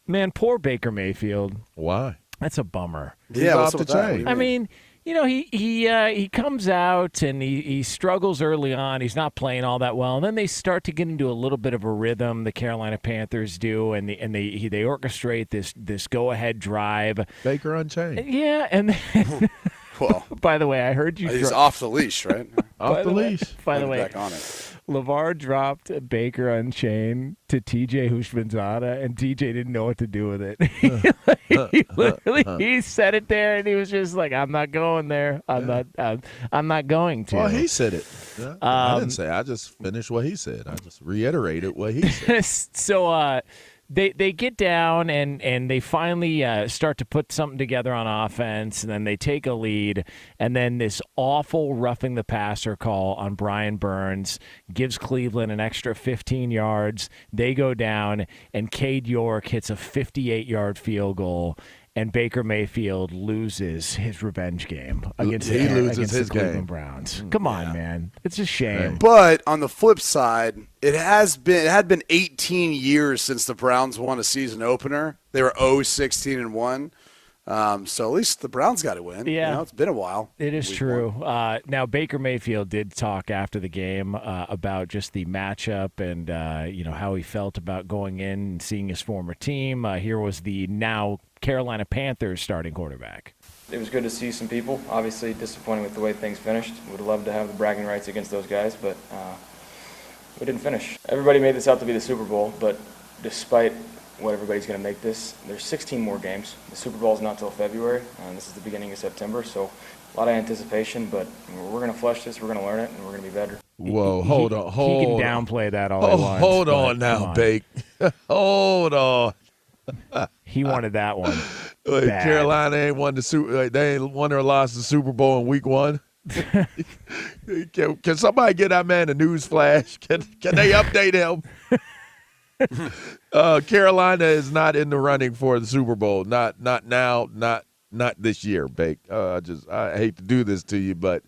Man, poor Baker Mayfield. Why? That's a bummer. Yeah, off the chain. I mean, he comes out and he struggles early on. He's not playing all that well, and then they start to get into a little bit of a rhythm. The Carolina Panthers do, and they orchestrate this go ahead drive. Baker Unchained. Yeah, and Well, by the way, I heard you. he's off the leash, right? Off the leash. By the way, back on it. LaVar dropped Baker Unchained to TJ Houshmandzadeh, and TJ didn't know what to do with it. He said it there, and he was just like, "I'm not going there. I'm not going to." Well, he said it. Yeah, I didn't say. I just finished what he said. I just reiterated what he said. So they get down and they finally start to put something together on offense, and then they take a lead, and then this awful roughing the passer call on Brian Burns gives Cleveland an extra 15 yards. They go down, and Cade York hits a 58-yard field goal, and Baker Mayfield loses his revenge game against the Cleveland Browns. Come on, man. It's a shame. But on the flip side, it had been 18 years since the Browns won a season opener. They were 0-16-1. So at least the Browns got to win. Yeah. It's been a while. It is true. Now, Baker Mayfield did talk after the game about just the matchup and how he felt about going in and seeing his former team. Here was the now Carolina Panthers starting quarterback. It was good to see some people. Obviously disappointing with the way things finished. Would have loved to have the bragging rights against those guys, but we didn't finish. Everybody made this out to be the Super Bowl, but despite what everybody's going to make this, there's 16 more games. The Super Bowl is not till February, and this is the beginning of September, so a lot of anticipation, but we're going to flush this, we're going to learn it, and we're going to be better. Whoa, hold on. He can downplay that all he wants. Hold on now, Bake. Hold on. He wanted that one. Carolina ain't won they ain't won or lost the Super Bowl in week 1. Can somebody get that man a news flash? Can they update him? Carolina is not in the running for the Super Bowl. Not now. Not this year, Bake. I hate to do this to you, but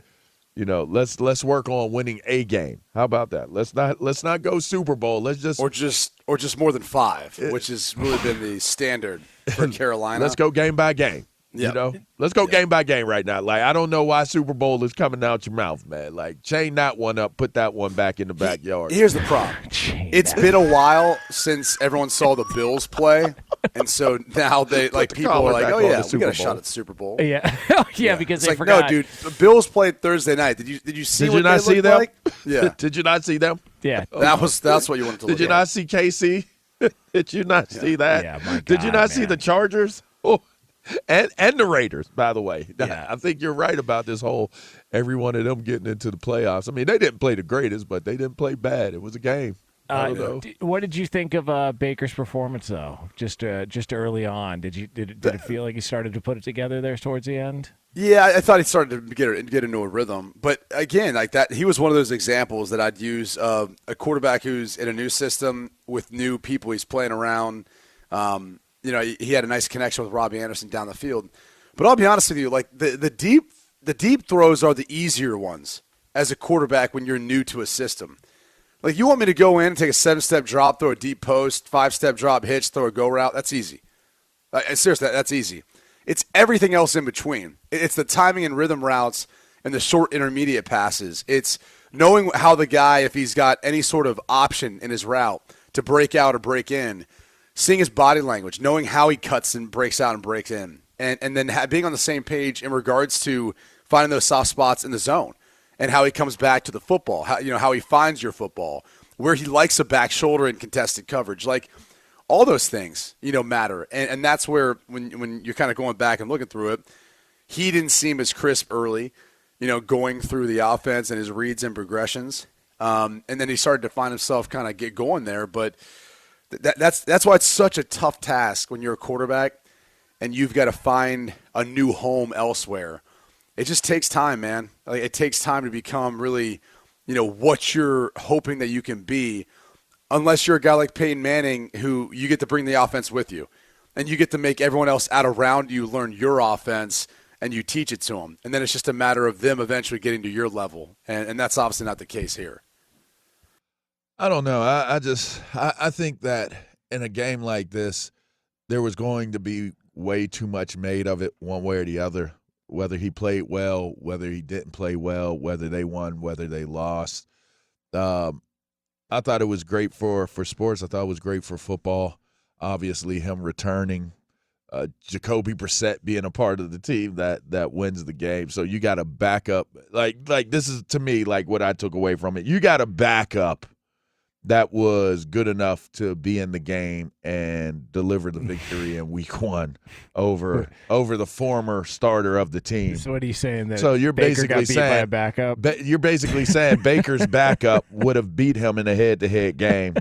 let's work on winning a game. How about that? Let's not go Super Bowl. Let's just or just more than 5, which has really been the standard for Carolina. Let's go game by game. Yep. Let's go game by game right now. Like, I don't know why Super Bowl is coming out your mouth, man. Like, chain that one up, put that one back in the backyard. Here's the problem. It's been a while since everyone saw the Bills play, and so now people are like, "Oh yeah, we got a shot at the Super Bowl." Yeah, because it's they like, forgot. no, dude, the Bills played Thursday night. Did you see? Did what you not they see looked them? Like? Yeah. Did you not see them? Yeah, that's what you wanted to look Did you at. not see KC? Did you not see that? Yeah, my Did you God, not see man. the Chargers? Oh, and the Raiders, by the way. Yeah. I think you're right about this whole every one of them getting into the playoffs. I mean, they didn't play the greatest, but they didn't play bad. It was a game. I don't know. What did you think of Baker's performance, though? Just early on, did it feel like he started to put it together there towards the end? Yeah, I thought he started to get into a rhythm. But again, like that, he was one of those examples that I'd use of a quarterback who's in a new system with new people he's playing around. He had a nice connection with Robbie Anderson down the field. But I'll be honest with you, like the deep throws are the easier ones as a quarterback when you're new to a system. Like, you want me to go in and take a 7-step drop, throw a deep post, 5-step drop, hitch, throw a go route? That's easy. Seriously, that's easy. It's everything else in between. It's the timing and rhythm routes and the short intermediate passes. It's knowing how the guy, if he's got any sort of option in his route to break out or break in, seeing his body language, knowing how he cuts and breaks out and breaks in, and then being on the same page in regards to finding those soft spots in the zone and how he comes back to the football, how he finds your football, where he likes a back shoulder in contested coverage. Like, all those things, matter. And that's where when you're kind of going back and looking through it, he didn't seem as crisp early, going through the offense and his reads and progressions. And then he started to find himself kind of get going there. But that's why it's such a tough task when you're a quarterback and you've got to find a new home elsewhere. It just takes time, man. Like, it takes time to become really, what you're hoping that you can be, unless you're a guy like Peyton Manning who you get to bring the offense with you and you get to make everyone else out around you learn your offense and you teach it to them. And then it's just a matter of them eventually getting to your level. And that's obviously not the case here. I don't know. I think that in a game like this, there was going to be way too much made of it one way or the other, whether he played well, whether he didn't play well, whether they won, whether they lost. I thought it was great for sports. I thought it was great for football. Obviously, him returning, Jacoby Brissett being a part of the team that wins the game. So you got a backup. Like this is, to me, like what I took away from it. You got a backup that was good enough to be in the game and deliver the victory in week 1 over the former starter of the team. So what are you saying? That so you're Baker basically got beat saying by a backup? You're basically saying Baker's backup would have beat him in a head-to-head game.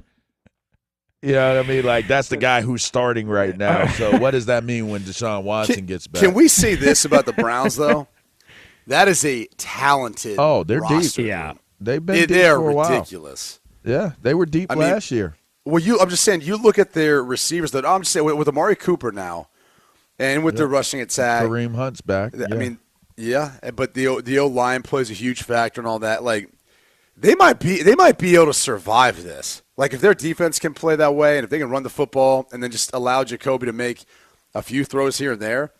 You know what I mean? Like, that's the guy who's starting right now. So what does that mean when Deshaun Watson gets back? Can we say this about the Browns, though? That is a talented they're roster. deep. Yeah. They've been deep They're for a while. ridiculous. Yeah, they were deep last year. Well, I'm just saying, you look at their receivers. That I'm just saying, with Amari Cooper now, and with their rushing attack, Kareem Hunt's back. I mean, but the O-line plays a huge factor and all that. Like, they might be able to survive this. Like, if their defense can play that way, and if they can run the football, and then just allow Jacoby to make a few throws here and there,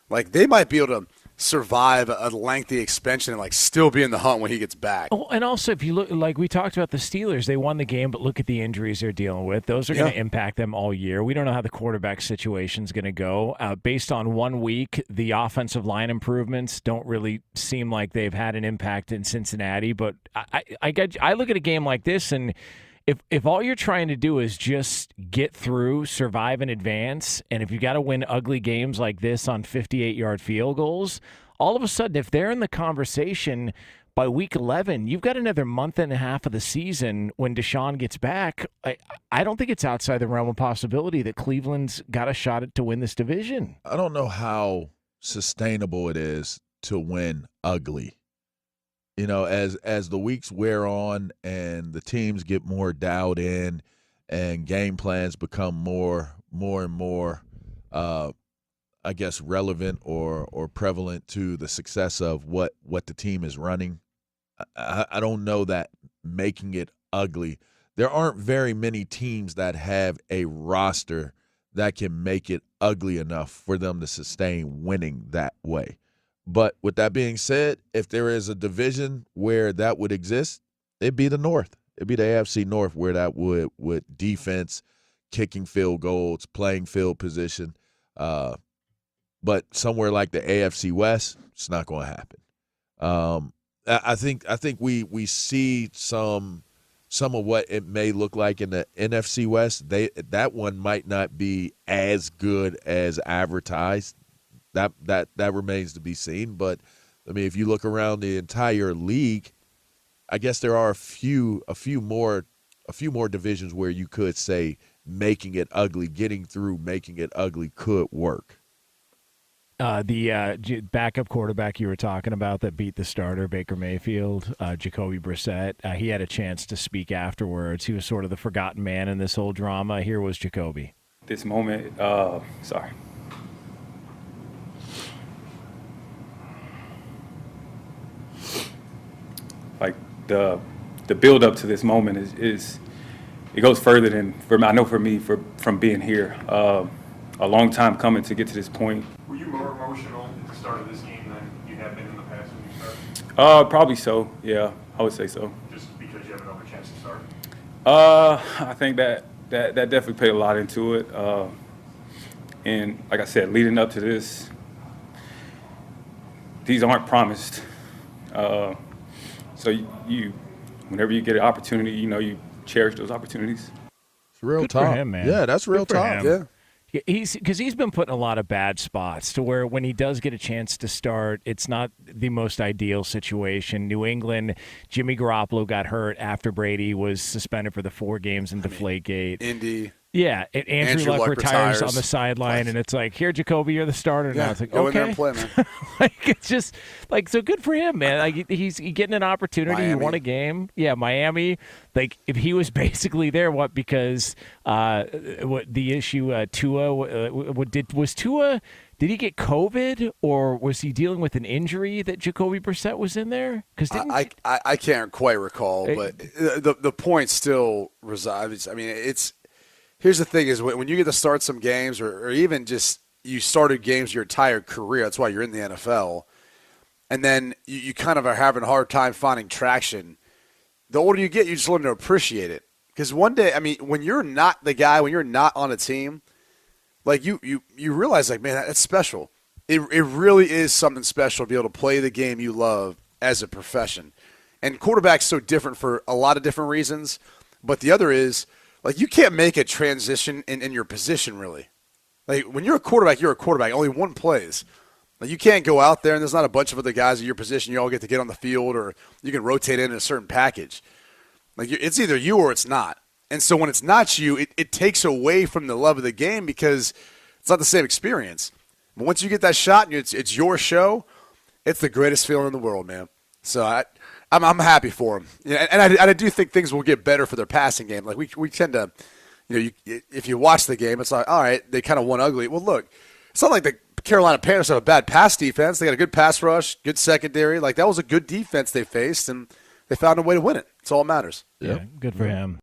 like, they might be able to survive a lengthy expansion and, like, still be in the hunt when he gets back. Oh, and also, if you look, like we talked about the Steelers, they won the game, but look at the injuries they're dealing with. Those are going to impact them all year. We don't know how the quarterback situation is going to go. Based on 1 week, the offensive line improvements don't really seem like they've had an impact in Cincinnati. But I look at a game like this, and if all you're trying to do is just get through, survive, and advance, and if you got to win ugly games like this on 58-yard field goals, all of a sudden, if they're in the conversation by week 11, you've got another month and a half of the season when Deshaun gets back. I don't think it's outside the realm of possibility that Cleveland's got a shot at to win this division. I don't know how sustainable it is to win ugly. You know, as the weeks wear on and the teams get more dialed in and game plans become more and more, I guess, relevant or prevalent to the success of what the team is running, I don't know that making it ugly. There aren't very many teams that have a roster that can make it ugly enough for them to sustain winning that way. But with that being said, if there is a division where that would exist, it'd be the North. It'd be the AFC North where that would defense, kicking field goals, playing field position. But somewhere like the AFC West, it's not going to happen. I think we see some of what it may look like in the NFC West. That one might not be as good as advertised. That remains to be seen. But I mean, if you look around the entire league, I guess there are a few more divisions where you could say making it ugly, getting through making it ugly could work. The backup quarterback you were talking about that beat the starter, Baker Mayfield, Jacoby Brissett, he had a chance to speak afterwards. He was sort of the forgotten man in this whole drama. Here was Jacoby. This moment, like the build up to this moment is it goes further than for me from being here. A long time coming to get to this point. Were you more emotional at the start of this game than you have been in the past when you started? Probably so. Yeah, I would say so. Just because you have another chance to start? I think that definitely played a lot into it. And like I said, leading up to this, these aren't promised. So you, whenever you get an opportunity, you cherish those opportunities. It's real Good talk. for him, man. Yeah, that's real Good for talk. him. Yeah. He's been put in a lot of bad spots to where when he does get a chance to start, it's not the most ideal situation. New England, Jimmy Garoppolo got hurt after Brady was suspended for the 4 games in Deflategate. Indy. Yeah, Andrew Luck retires on the sideline, and it's like, here, Jacoby, you're the starter now. It's like, go okay. in there and play, man. Like, it's just like, so good for him, man. Like, he's getting an opportunity. Miami. He won a game. Yeah, Miami. Like, if he was basically there, because what the issue Tua was Tua. Did he get COVID, or was he dealing with an injury that Jacoby Brissett was in there? Because I can't quite recall, but the point still resides. I mean, here's the thing is when you get to start some games or even just you started games your entire career, that's why you're in the NFL, and then you kind of are having a hard time finding traction. The older you get, you just learn to appreciate it. Because one day, I mean, when you're not the guy, when you're not on a team, like you realize, like, man, that's special. It really is something special to be able to play the game you love as a profession. And quarterback's so different for a lot of different reasons. But the other is, like, you can't make a transition in your position, really. Like, when you're a quarterback, you're a quarterback. Only one plays. Like, you can't go out there and there's not a bunch of other guys in your position you all get to get on the field or you can rotate in a certain package. Like, it's either you or it's not. And so when it's not you, it takes away from the love of the game because it's not the same experience. But once you get that shot and it's your show, it's the greatest feeling in the world, man. So I'm happy for him. And I do think things will get better for their passing game. Like, we tend to – if you watch the game, it's like, all right, they kind of won ugly. Well, look, it's not like the Carolina Panthers have a bad pass defense. They got a good pass rush, good secondary. Like, that was a good defense they faced, and they found a way to win it. That's all that matters. Yeah, good for him.